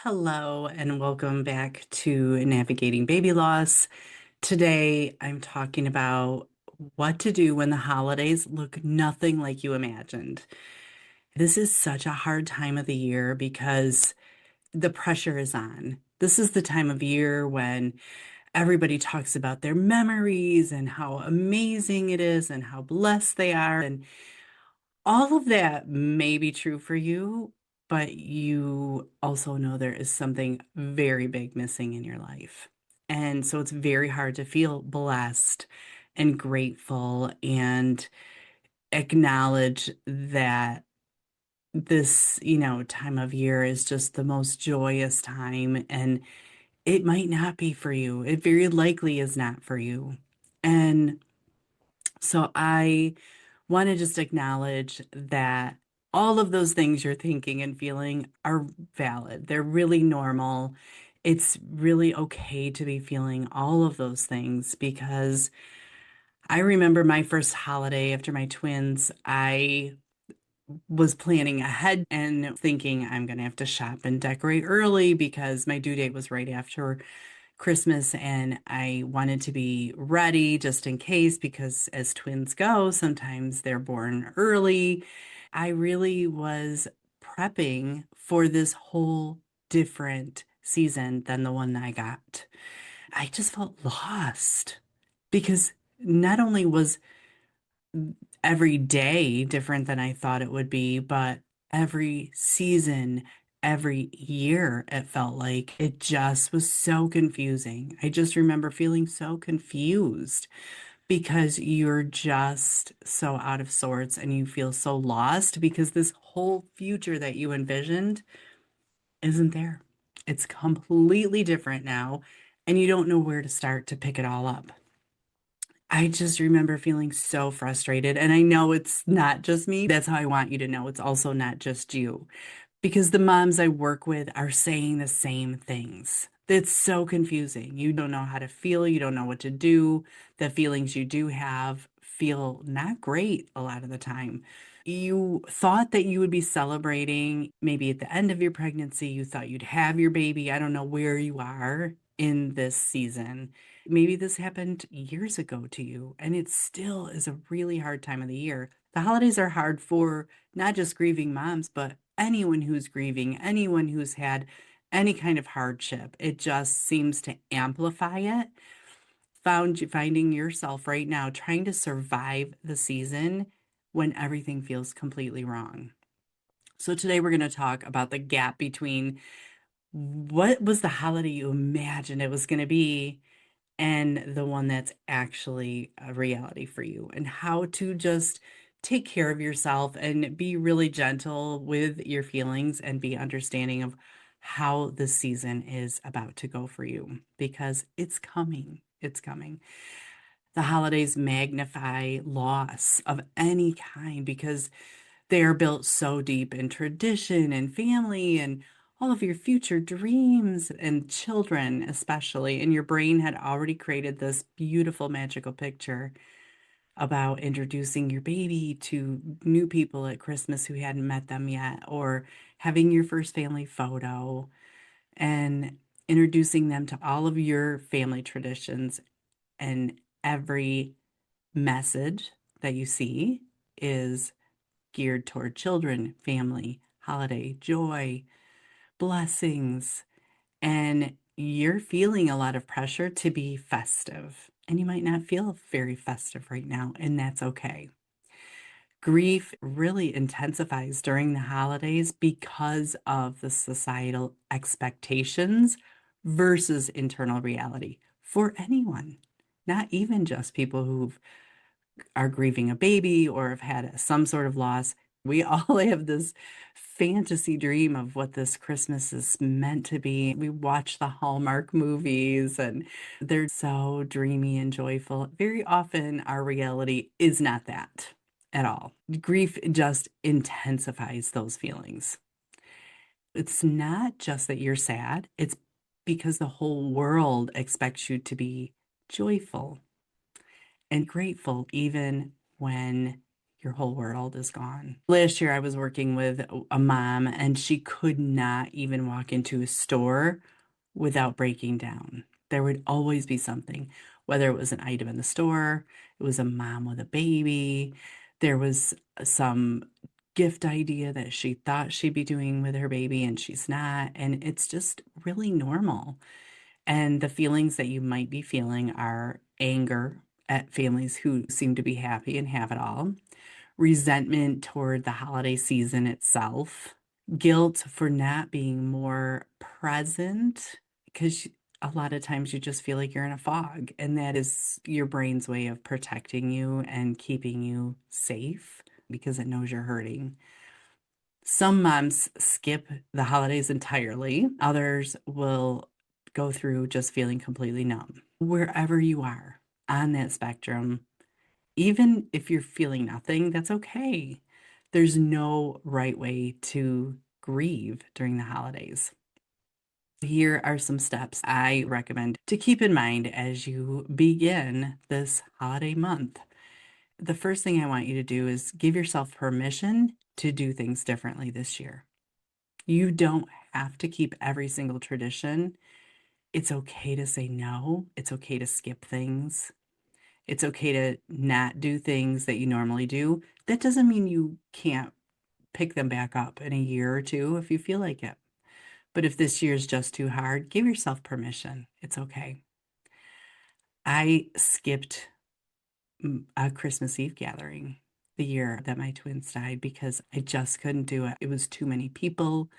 Hello, and welcome back to Navigating Baby Loss. Today, I'm talking about what to do when the holidays look nothing like you imagined. This is such a hard time of the year because the pressure is on. This is the time of year when everybody talks about their memories and how amazing it is and how blessed they are. And all of that may be true for you, but you also know there is something very big missing in your life. And so it's very hard to feel blessed and grateful and acknowledge that this time of year is just the most joyous time. And it might not be for you. It very likely is not for you. And so I want to just acknowledge that all of those things you're thinking and feeling are valid. They're really normal. It's really okay to be feeling all of those things because I remember my first holiday after my twins. I was planning ahead and thinking I'm going to have to shop and decorate early because my due date was right after Christmas and I wanted to be ready just in case because as twins go, sometimes they're born early. I really was prepping for this whole different season than the one that I got. I just felt lost because not only was every day different than I thought it would be, but every season, every year, it felt like it just was so confusing. I just remember feeling so confused because you're just so out of sorts and you feel so lost because this whole future that you envisioned isn't there. It's completely different now, and you don't know where to start to pick it all up. I just remember feeling so frustrated. And I know it's not just me. That's how I want you to know it's also not just you. Because the moms I work with are saying the same things. It's so confusing. You don't know how to feel. You don't know what to do. The feelings you do have feel not great a lot of the time. You thought that you would be celebrating maybe at the end of your pregnancy. You thought you'd have your baby. I don't know where you are in this season. Maybe this happened years ago to you, and it still is a really hard time of the year. The holidays are hard for not just grieving moms, but anyone who's grieving, anyone who's had any kind of hardship. It just seems to amplify it. Finding yourself right now trying to survive the season when everything feels completely wrong. So today we're going to talk about the gap between what was the holiday you imagined it was going to be and the one that's actually a reality for you, and how to just take care of yourself and be really gentle with your feelings and be understanding of how the season is about to go for you because it's coming. It's coming. The holidays magnify loss of any kind because they are built so deep in tradition and family and all of your future dreams and children, especially. And your brain had already created this beautiful, magical picture about introducing your baby to new people at Christmas who hadn't met them yet, or having your first family photo and introducing them to all of your family traditions. And every message that you see is geared toward children, family, holiday, joy, blessings, and you're feeling a lot of pressure to be festive. And you might not feel very festive right now, and that's okay. Grief really intensifies during the holidays because of the societal expectations versus internal reality for anyone, not even just people who are grieving a baby or have had some sort of loss. We all have this fantasy dream of what this Christmas is meant to be. We watch the Hallmark movies and they're so dreamy and joyful. Very often, our reality is not that at all. Grief just intensifies those feelings. It's not just that you're sad, it's because the whole world expects you to be joyful and grateful, even when your whole world is gone. Last year, I was working with a mom, and she could not even walk into a store without breaking down. There would always be something, whether it was an item in the store, it was a mom with a baby, there was some gift idea that she thought she'd be doing with her baby and she's not. And it's just really normal. And the feelings that you might be feeling are anger at families who seem to be happy and have it all, resentment toward the holiday season itself, guilt for not being more present because a lot of times you just feel like you're in a fog, and that is your brain's way of protecting you and keeping you safe because it knows you're hurting. Some moms skip the holidays entirely, others will go through just feeling completely numb. Wherever you are on that spectrum, even if you're feeling nothing, that's okay. There's no right way to grieve during the holidays. Here are some steps I recommend to keep in mind as you begin this holiday month. The first thing I want you to do is give yourself permission to do things differently this year. You don't have to keep every single tradition. It's okay to say no. It's okay to skip things. It's okay to not do things that you normally do. That doesn't mean you can't pick them back up in a year or two if you feel like it. But if this year's just too hard, give yourself permission. It's okay. I skipped a Christmas Eve gathering the year that my twins died because I just couldn't do it. It was too many people,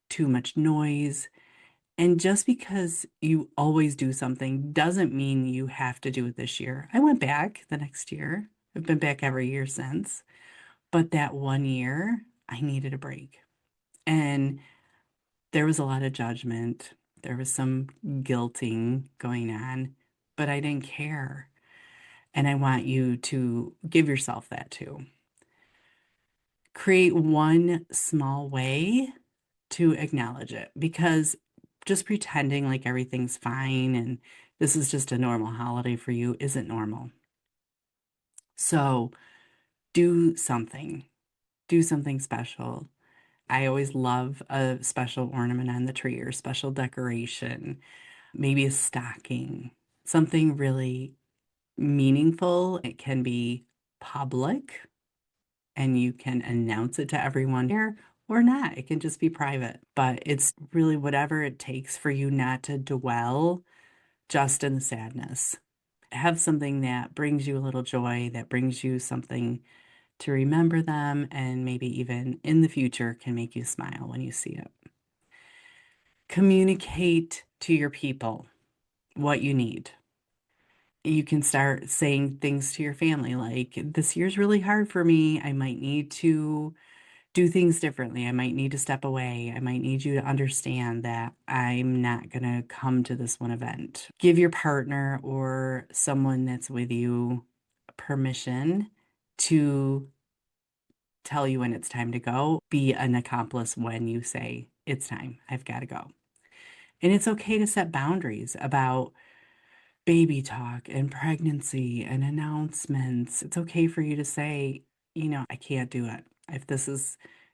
too much noise. And just because you always do something doesn't mean you have to do it this year. I went back the next year. I've been back every year since. But that one year, I needed a break. And there was a lot of judgment. There was some guilting going on, but I didn't care. And I want you to give yourself that too. Create one small way to acknowledge it, because just pretending like everything's fine and this is just a normal holiday for you isn't normal. So do something, do something special. I always love a special ornament on the tree or special decoration, maybe a stocking, something really meaningful. It can be public and you can announce it to everyone here or not. It can just be private, but it's really whatever it takes for you not to dwell just in the sadness. Have something that brings you a little joy, that brings you something to remember them, and maybe even in the future can make you smile when you see it. Communicate to your people what you need. You can start saying things to your family like, this year's really hard for me. I might need to do things differently. I might need to step away. I might need you to understand that I'm not going to come to this one event. Give your partner or someone that's with you permission to tell you when it's time to go. Be an accomplice when you say, it's time, I've got to go. And it's okay to set boundaries about baby talk and pregnancy and announcements. It's okay for you to say, I can't do it.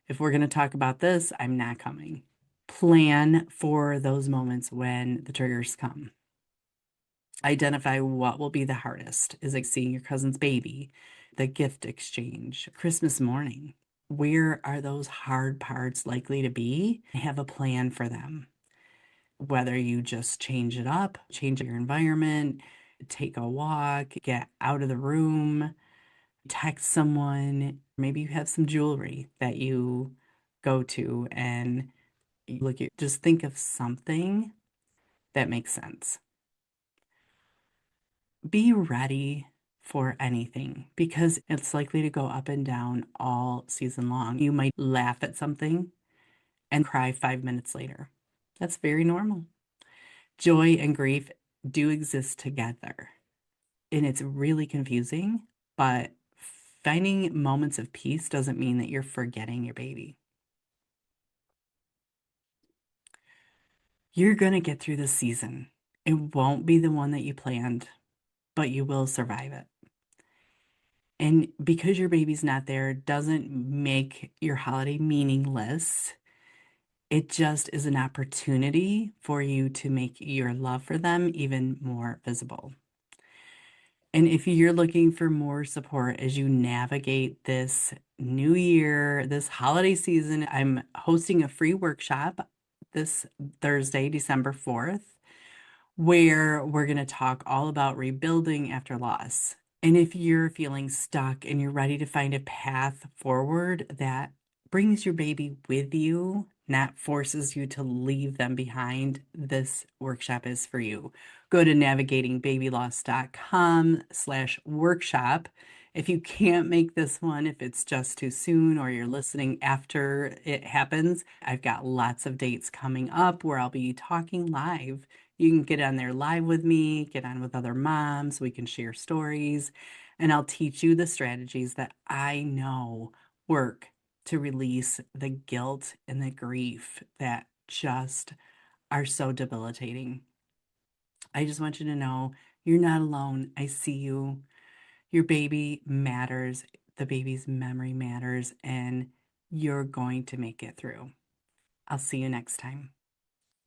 If we're going to talk about this, I'm not coming. Plan for those moments when the triggers come. Identify what will be the hardest. Is it seeing your cousin's baby, the gift exchange, Christmas morning? Where are those hard parts likely to be? Have a plan for them. Whether you just change it up, change your environment, take a walk, get out of the room, text someone. Maybe you have some jewelry that you go to and you look at, just think of something that makes sense. Be ready for anything because it's likely to go up and down all season long. You might laugh at something and cry 5 minutes later. That's very normal. Joy and grief do exist together. And it's really confusing, but finding moments of peace doesn't mean that you're forgetting your baby. You're going to get through this season. It won't be the one that you planned, but you will survive it. And because your baby's not there doesn't make your holiday meaningless. It just is an opportunity for you to make your love for them even more visible. And if you're looking for more support as you navigate this new year, this holiday season, I'm hosting a free workshop this Thursday, December 4th, where we're going to talk all about rebuilding after loss. And if you're feeling stuck and you're ready to find a path forward that brings your baby with you, not forces you to leave them behind, this workshop is for you. Go to navigatingbabyloss.com/workshop. If you can't make this one, if it's just too soon or you're listening after it happens, I've got lots of dates coming up where I'll be talking live. You can get on there live with me, get on with other moms. We can share stories, and I'll teach you the strategies that I know work to release the guilt and the grief that just are so debilitating. I just want you to know you're not alone. I see you. Your baby matters. The baby's memory matters, and you're going to make it through. I'll see you next time.